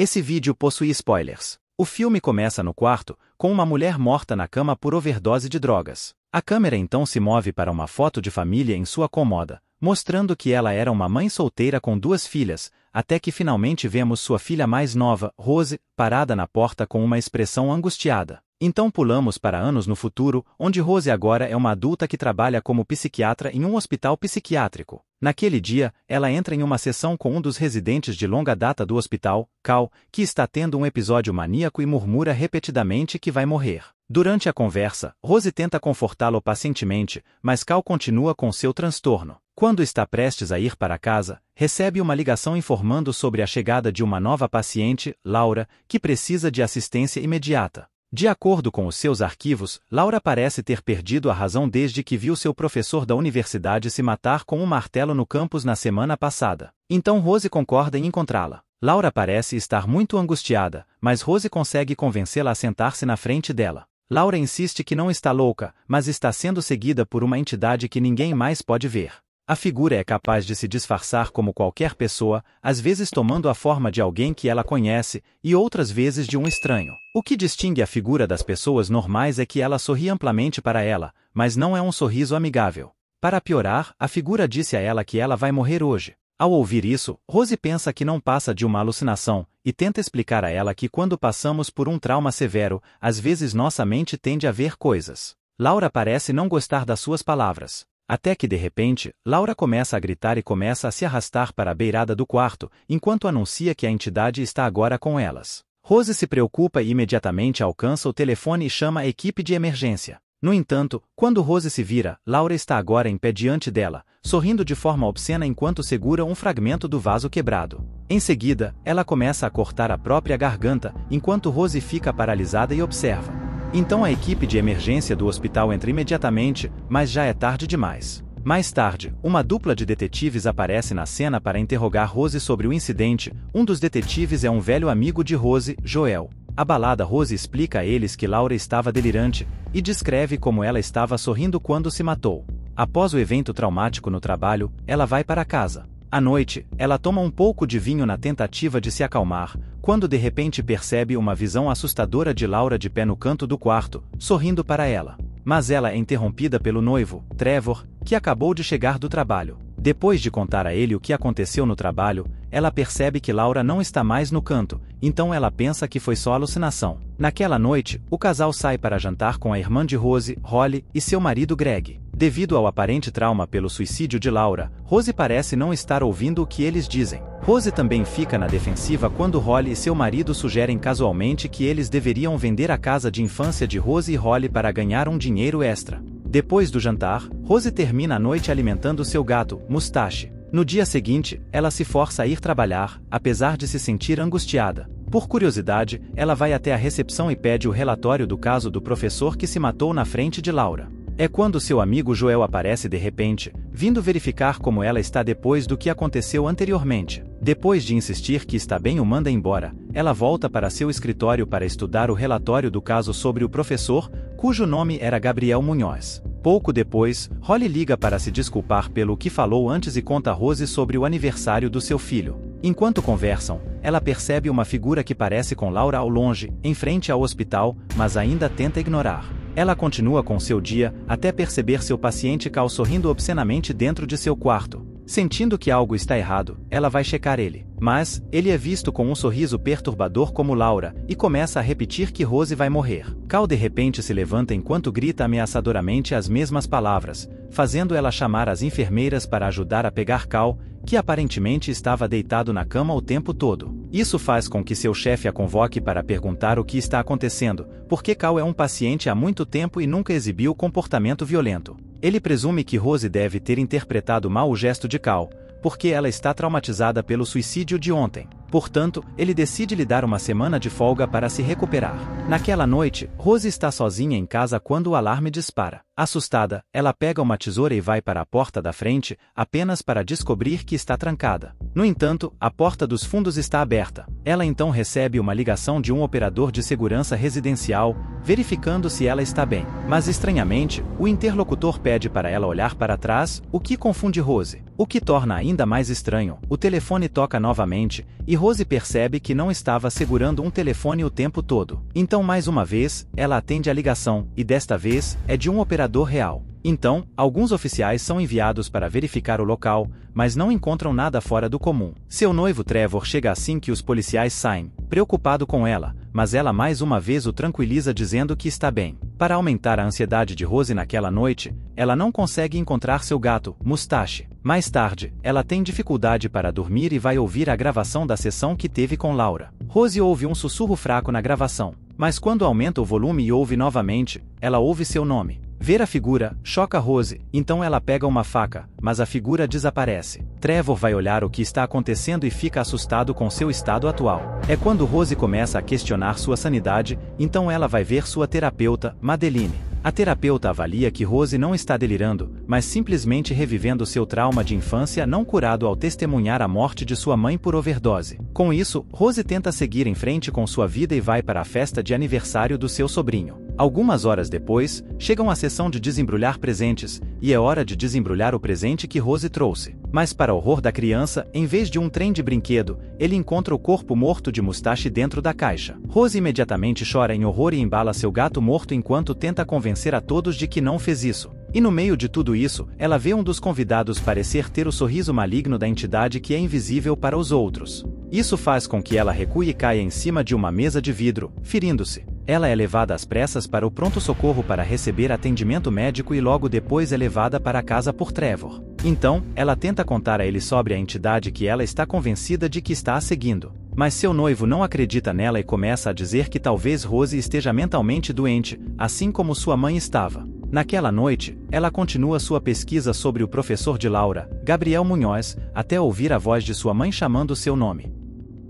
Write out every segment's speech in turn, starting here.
Esse vídeo possui spoilers. O filme começa no quarto, com uma mulher morta na cama por overdose de drogas. A câmera então se move para uma foto de família em sua cômoda, mostrando que ela era uma mãe solteira com 2 filhas, até que finalmente vemos sua filha mais nova, Rose, parada na porta com uma expressão angustiada. Então pulamos para anos no futuro, onde Rose agora é uma adulta que trabalha como psiquiatra em um hospital psiquiátrico. Naquele dia, ela entra em uma sessão com um dos residentes de longa data do hospital, Cal, que está tendo um episódio maníaco e murmura repetidamente que vai morrer. Durante a conversa, Rose tenta confortá-lo pacientemente, mas Cal continua com seu transtorno. Quando está prestes a ir para casa, recebe uma ligação informando sobre a chegada de uma nova paciente, Laura, que precisa de assistência imediata. De acordo com os seus arquivos, Laura parece ter perdido a razão desde que viu seu professor da universidade se matar com um martelo no campus na semana passada. Então Rose concorda em encontrá-la. Laura parece estar muito angustiada, mas Rose consegue convencê-la a sentar-se na frente dela. Laura insiste que não está louca, mas está sendo seguida por uma entidade que ninguém mais pode ver. A figura é capaz de se disfarçar como qualquer pessoa, às vezes tomando a forma de alguém que ela conhece, e outras vezes de um estranho. O que distingue a figura das pessoas normais é que ela sorri amplamente para ela, mas não é um sorriso amigável. Para piorar, a figura disse a ela que ela vai morrer hoje. Ao ouvir isso, Rose pensa que não passa de uma alucinação, e tenta explicar a ela que quando passamos por um trauma severo, às vezes nossa mente tende a ver coisas. Laura parece não gostar das suas palavras. Até que de repente, Laura começa a gritar e começa a se arrastar para a beirada do quarto, enquanto anuncia que a entidade está agora com elas. Rose se preocupa e imediatamente alcança o telefone e chama a equipe de emergência. No entanto, quando Rose se vira, Laura está agora em pé diante dela, sorrindo de forma obscena enquanto segura um fragmento do vaso quebrado. Em seguida, ela começa a cortar a própria garganta, enquanto Rose fica paralisada e observa. Então a equipe de emergência do hospital entra imediatamente, mas já é tarde demais. Mais tarde, uma dupla de detetives aparece na cena para interrogar Rose sobre o incidente. Um dos detetives é um velho amigo de Rose, Joel. Abalada, Rose explica a eles que Laura estava delirante, e descreve como ela estava sorrindo quando se matou. Após o evento traumático no trabalho, ela vai para casa. À noite, ela toma um pouco de vinho na tentativa de se acalmar, quando de repente percebe uma visão assustadora de Laura de pé no canto do quarto, sorrindo para ela. Mas ela é interrompida pelo noivo, Trevor, que acabou de chegar do trabalho. Depois de contar a ele o que aconteceu no trabalho, ela percebe que Laura não está mais no canto, então ela pensa que foi só alucinação. Naquela noite, o casal sai para jantar com a irmã de Rose, Holly, e seu marido Greg. Devido ao aparente trauma pelo suicídio de Laura, Rose parece não estar ouvindo o que eles dizem. Rose também fica na defensiva quando Holly e seu marido sugerem casualmente que eles deveriam vender a casa de infância de Rose e Holly para ganhar um dinheiro extra. Depois do jantar, Rose termina a noite alimentando seu gato, Mustache. No dia seguinte, ela se força a ir trabalhar, apesar de se sentir angustiada. Por curiosidade, ela vai até a recepção e pede o relatório do caso do professor que se matou na frente de Laura. É quando seu amigo Joel aparece de repente, vindo verificar como ela está depois do que aconteceu anteriormente. Depois de insistir que está bem, o manda embora. Ela volta para seu escritório para estudar o relatório do caso sobre o professor, cujo nome era Gabriel Munhoz. Pouco depois, Holly liga para se desculpar pelo que falou antes e conta a Rose sobre o aniversário do seu filho. Enquanto conversam, ela percebe uma figura que parece com Laura ao longe, em frente ao hospital, mas ainda tenta ignorar. Ela continua com seu dia, até perceber seu paciente Cal sorrindo obscenamente dentro de seu quarto. Sentindo que algo está errado, ela vai checar ele. Mas, ele é visto com um sorriso perturbador como Laura, e começa a repetir que Rose vai morrer. Cal de repente se levanta enquanto grita ameaçadoramente as mesmas palavras, fazendo ela chamar as enfermeiras para ajudar a pegar Cal, que aparentemente estava deitado na cama o tempo todo. Isso faz com que seu chefe a convoque para perguntar o que está acontecendo, porque Cal é um paciente há muito tempo e nunca exibiu comportamento violento. Ele presume que Rose deve ter interpretado mal o gesto de Cal, porque ela está traumatizada pelo suicídio de ontem. Portanto, ele decide lhe dar uma semana de folga para se recuperar. Naquela noite, Rose está sozinha em casa quando o alarme dispara. Assustada, ela pega uma tesoura e vai para a porta da frente, apenas para descobrir que está trancada. No entanto, a porta dos fundos está aberta. Ela então recebe uma ligação de um operador de segurança residencial, verificando se ela está bem. Mas estranhamente, o interlocutor pede para ela olhar para trás, o que confunde Rose. O que torna ainda mais estranho, o telefone toca novamente, e Rose percebe que não estava segurando um telefone o tempo todo. Então mais uma vez, ela atende a ligação, e desta vez, é de um operador real. Então, alguns oficiais são enviados para verificar o local, mas não encontram nada fora do comum. Seu noivo Trevor chega assim que os policiais saem, preocupado com ela, mas ela mais uma vez o tranquiliza dizendo que está bem. Para aumentar a ansiedade de Rose naquela noite, ela não consegue encontrar seu gato, Mustache. Mais tarde, ela tem dificuldade para dormir e vai ouvir a gravação da sessão que teve com Laura. Rose ouve um sussurro fraco na gravação, mas quando aumenta o volume e ouve novamente, ela ouve seu nome. Ver a figura choca Rose, então ela pega uma faca, mas a figura desaparece. Trevor vai olhar o que está acontecendo e fica assustado com seu estado atual. É quando Rose começa a questionar sua sanidade, então ela vai ver sua terapeuta, Madeline. A terapeuta avalia que Rose não está delirando, mas simplesmente revivendo seu trauma de infância não curado ao testemunhar a morte de sua mãe por overdose. Com isso, Rose tenta seguir em frente com sua vida e vai para a festa de aniversário do seu sobrinho. Algumas horas depois, chegam a sessão de desembrulhar presentes, e é hora de desembrulhar o presente que Rose trouxe. Mas para horror da criança, em vez de um trem de brinquedo, ele encontra o corpo morto de Mustache dentro da caixa. Rose imediatamente chora em horror e embala seu gato morto enquanto tenta convencer a todos de que não fez isso. E no meio de tudo isso, ela vê um dos convidados parecer ter o sorriso maligno da entidade que é invisível para os outros. Isso faz com que ela recue e caia em cima de uma mesa de vidro, ferindo-se. Ela é levada às pressas para o pronto-socorro para receber atendimento médico e logo depois é levada para casa por Trevor. Então, ela tenta contar a ele sobre a entidade que ela está convencida de que está a seguindo. Mas seu noivo não acredita nela e começa a dizer que talvez Rose esteja mentalmente doente, assim como sua mãe estava. Naquela noite, ela continua sua pesquisa sobre o professor de Laura, Gabriel Munhoz, até ouvir a voz de sua mãe chamando seu nome.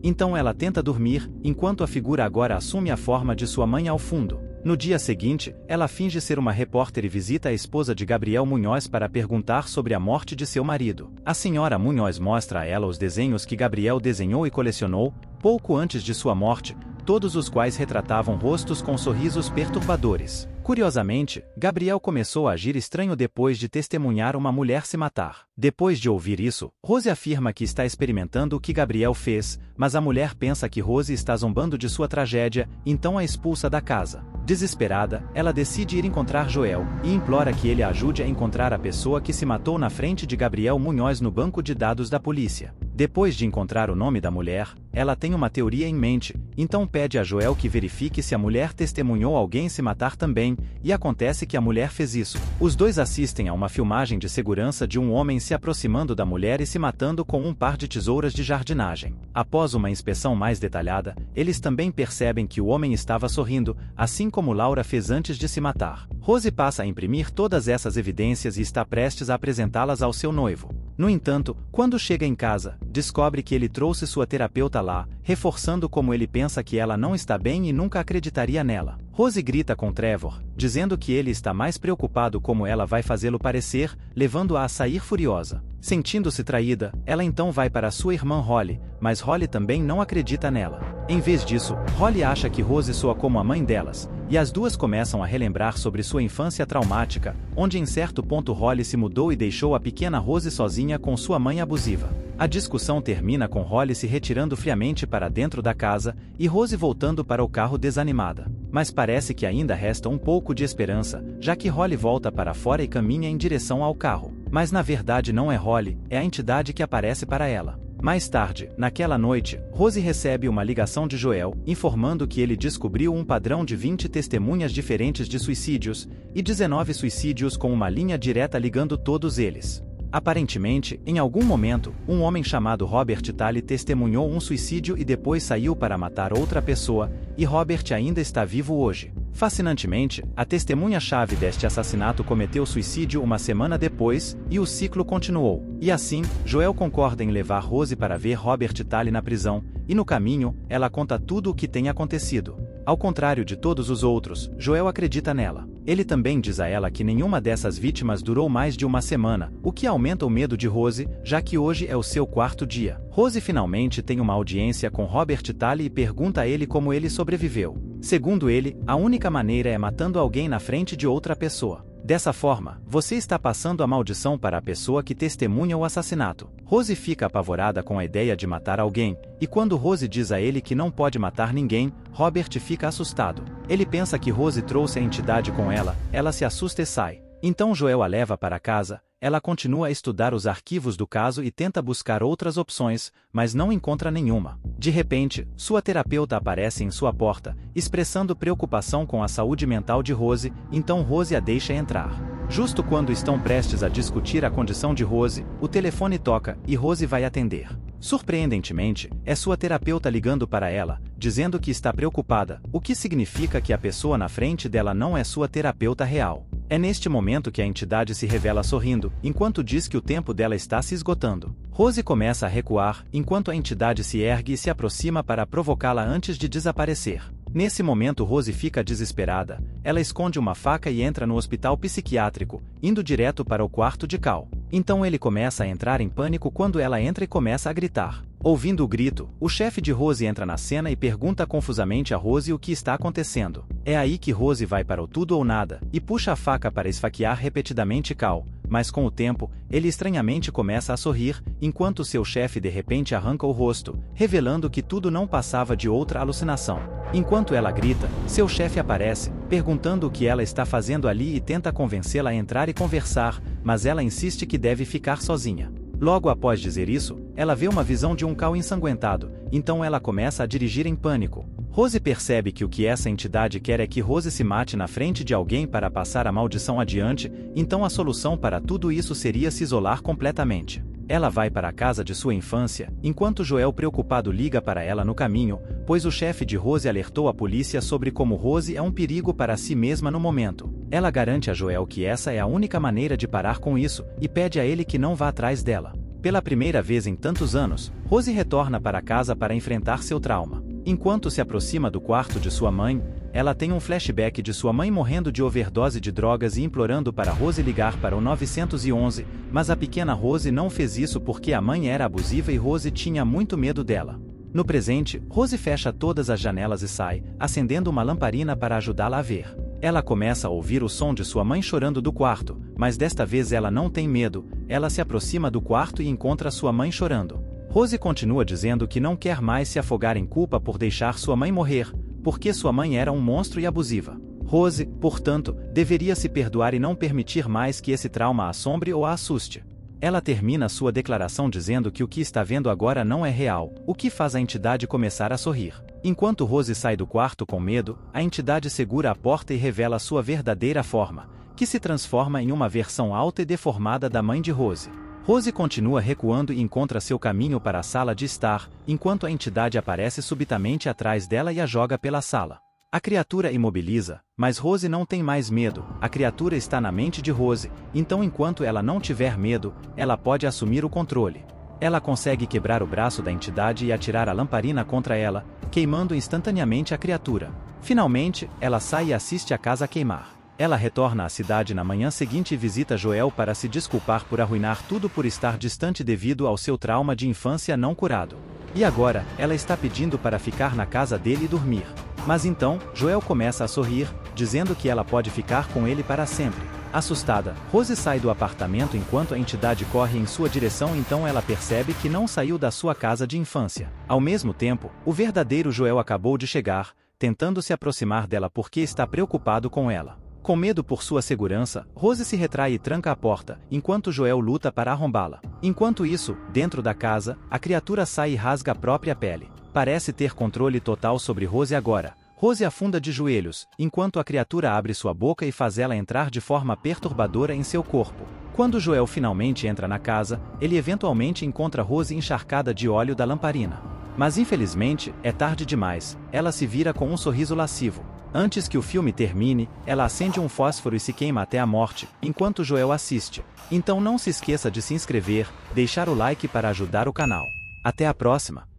Então ela tenta dormir, enquanto a figura agora assume a forma de sua mãe ao fundo. No dia seguinte, ela finge ser uma repórter e visita a esposa de Gabriel Munhoz para perguntar sobre a morte de seu marido. A senhora Munhoz mostra a ela os desenhos que Gabriel desenhou e colecionou, pouco antes de sua morte, todos os quais retratavam rostos com sorrisos perturbadores. Curiosamente, Gabriel começou a agir estranho depois de testemunhar uma mulher se matar. Depois de ouvir isso, Rose afirma que está experimentando o que Gabriel fez, mas a mulher pensa que Rose está zombando de sua tragédia, então a expulsa da casa. Desesperada, ela decide ir encontrar Joel, e implora que ele a ajude a encontrar a pessoa que se matou na frente de Gabriel Munhoz no banco de dados da polícia. Depois de encontrar o nome da mulher, ela tem uma teoria em mente, então pede a Joel que verifique se a mulher testemunhou alguém se matar também, e acontece que a mulher fez isso. Os dois assistem a uma filmagem de segurança de um homem se aproximando da mulher e se matando com um par de tesouras de jardinagem. Após uma inspeção mais detalhada, eles também percebem que o homem estava sorrindo, assim como Laura fez antes de se matar. Rose passa a imprimir todas essas evidências e está prestes a apresentá-las ao seu noivo. No entanto, quando chega em casa, descobre que ele trouxe sua terapeuta lá, reforçando como ele pensa que ela não está bem e nunca acreditaria nela. Rose grita com Trevor, dizendo que ele está mais preocupado como ela vai fazê-lo parecer, levando-a a sair furiosa. Sentindo-se traída, ela então vai para sua irmã Holly, mas Holly também não acredita nela. Em vez disso, Holly acha que Rose soa como a mãe delas, e as duas começam a relembrar sobre sua infância traumática, onde em certo ponto Holly se mudou e deixou a pequena Rose sozinha com sua mãe abusiva. A discussão termina com Holly se retirando friamente para dentro da casa, e Rose voltando para o carro desanimada. Mas parece que ainda resta um pouco de esperança, já que Holly volta para fora e caminha em direção ao carro. Mas na verdade não é Holly, é a entidade que aparece para ela. Mais tarde, naquela noite, Rose recebe uma ligação de Joel, informando que ele descobriu um padrão de 20 testemunhas diferentes de suicídios, e 19 suicídios com uma linha direta ligando todos eles. Aparentemente, em algum momento, um homem chamado Robert Talley testemunhou um suicídio e depois saiu para matar outra pessoa, e Robert ainda está vivo hoje. Fascinantemente, a testemunha-chave deste assassinato cometeu suicídio uma semana depois, e o ciclo continuou. E assim, Joel concorda em levar Rose para ver Robert Talley na prisão, e no caminho, ela conta tudo o que tem acontecido. Ao contrário de todos os outros, Joel acredita nela. Ele também diz a ela que nenhuma dessas vítimas durou mais de uma semana, o que aumenta o medo de Rose, já que hoje é o seu quarto dia. Rose finalmente tem uma audiência com Robert Talley e pergunta a ele como ele sobreviveu. Segundo ele, a única maneira é matando alguém na frente de outra pessoa. Dessa forma, você está passando a maldição para a pessoa que testemunha o assassinato. Rose fica apavorada com a ideia de matar alguém, e quando Rose diz a ele que não pode matar ninguém, Robert fica assustado. Ele pensa que Rose trouxe a entidade com ela, ela se assusta e sai. Então Joel a leva para casa. Ela continua a estudar os arquivos do caso e tenta buscar outras opções, mas não encontra nenhuma. De repente, sua terapeuta aparece em sua porta, expressando preocupação com a saúde mental de Rose, então Rose a deixa entrar. Justo quando estão prestes a discutir a condição de Rose, o telefone toca e Rose vai atender. Surpreendentemente, é sua terapeuta ligando para ela, dizendo que está preocupada, o que significa que a pessoa na frente dela não é sua terapeuta real. É neste momento que a entidade se revela sorrindo, enquanto diz que o tempo dela está se esgotando. Rose começa a recuar, enquanto a entidade se ergue e se aproxima para provocá-la antes de desaparecer. Nesse momento Rose fica desesperada, ela esconde uma faca e entra no hospital psiquiátrico, indo direto para o quarto de Cal. Então ele começa a entrar em pânico quando ela entra e começa a gritar. Ouvindo o grito, o chefe de Rose entra na cena e pergunta confusamente a Rose o que está acontecendo. É aí que Rose vai para o tudo ou nada, e puxa a faca para esfaquear repetidamente Cal, mas com o tempo, ele estranhamente começa a sorrir, enquanto seu chefe de repente arranca o rosto, revelando que tudo não passava de outra alucinação. Enquanto ela grita, seu chefe aparece, perguntando o que ela está fazendo ali e tenta convencê-la a entrar e conversar, mas ela insiste que deve ficar sozinha. Logo após dizer isso, ela vê uma visão de um Cal ensanguentado, então ela começa a dirigir em pânico. Rose percebe que o que essa entidade quer é que Rose se mate na frente de alguém para passar a maldição adiante, então a solução para tudo isso seria se isolar completamente. Ela vai para a casa de sua infância, enquanto Joel preocupado liga para ela no caminho, pois o chefe de Rose alertou a polícia sobre como Rose é um perigo para si mesma no momento. Ela garante a Joel que essa é a única maneira de parar com isso, e pede a ele que não vá atrás dela. Pela primeira vez em tantos anos, Rose retorna para casa para enfrentar seu trauma. Enquanto se aproxima do quarto de sua mãe, ela tem um flashback de sua mãe morrendo de overdose de drogas e implorando para Rose ligar para o 911, mas a pequena Rose não fez isso porque a mãe era abusiva e Rose tinha muito medo dela. No presente, Rose fecha todas as janelas e sai, acendendo uma lamparina para ajudá-la a ver. Ela começa a ouvir o som de sua mãe chorando do quarto, mas desta vez ela não tem medo, ela se aproxima do quarto e encontra sua mãe chorando. Rose continua dizendo que não quer mais se afogar em culpa por deixar sua mãe morrer, porque sua mãe era um monstro e abusiva. Rose, portanto, deveria se perdoar e não permitir mais que esse trauma a assombre ou a assuste. Ela termina sua declaração dizendo que o que está vendo agora não é real, o que faz a entidade começar a sorrir. Enquanto Rose sai do quarto com medo, a entidade segura a porta e revela sua verdadeira forma, que se transforma em uma versão alta e deformada da mãe de Rose. Rose continua recuando e encontra seu caminho para a sala de estar, enquanto a entidade aparece subitamente atrás dela e a joga pela sala. A criatura imobiliza, mas Rose não tem mais medo, a criatura está na mente de Rose, então enquanto ela não tiver medo, ela pode assumir o controle. Ela consegue quebrar o braço da entidade e atirar a lamparina contra ela, queimando instantaneamente a criatura. Finalmente, ela sai e assiste a casa queimar. Ela retorna à cidade na manhã seguinte e visita Joel para se desculpar por arruinar tudo por estar distante devido ao seu trauma de infância não curado. E agora, ela está pedindo para ficar na casa dele e dormir. Mas então, Joel começa a sorrir, dizendo que ela pode ficar com ele para sempre. Assustada, Rose sai do apartamento enquanto a entidade corre em sua direção, então ela percebe que não saiu da sua casa de infância. Ao mesmo tempo, o verdadeiro Joel acabou de chegar, tentando se aproximar dela porque está preocupado com ela. Com medo por sua segurança, Rose se retrai e tranca a porta, enquanto Joel luta para arrombá-la. Enquanto isso, dentro da casa, a criatura sai e rasga a própria pele. Parece ter controle total sobre Rose agora. Rose afunda de joelhos, enquanto a criatura abre sua boca e faz ela entrar de forma perturbadora em seu corpo. Quando Joel finalmente entra na casa, ele eventualmente encontra Rose encharcada de óleo da lamparina. Mas infelizmente, é tarde demais, ela se vira com um sorriso lascivo. Antes que o filme termine, ela acende um fósforo e se queima até a morte, enquanto Joel assiste. Então não se esqueça de se inscrever, deixar o like para ajudar o canal. Até a próxima!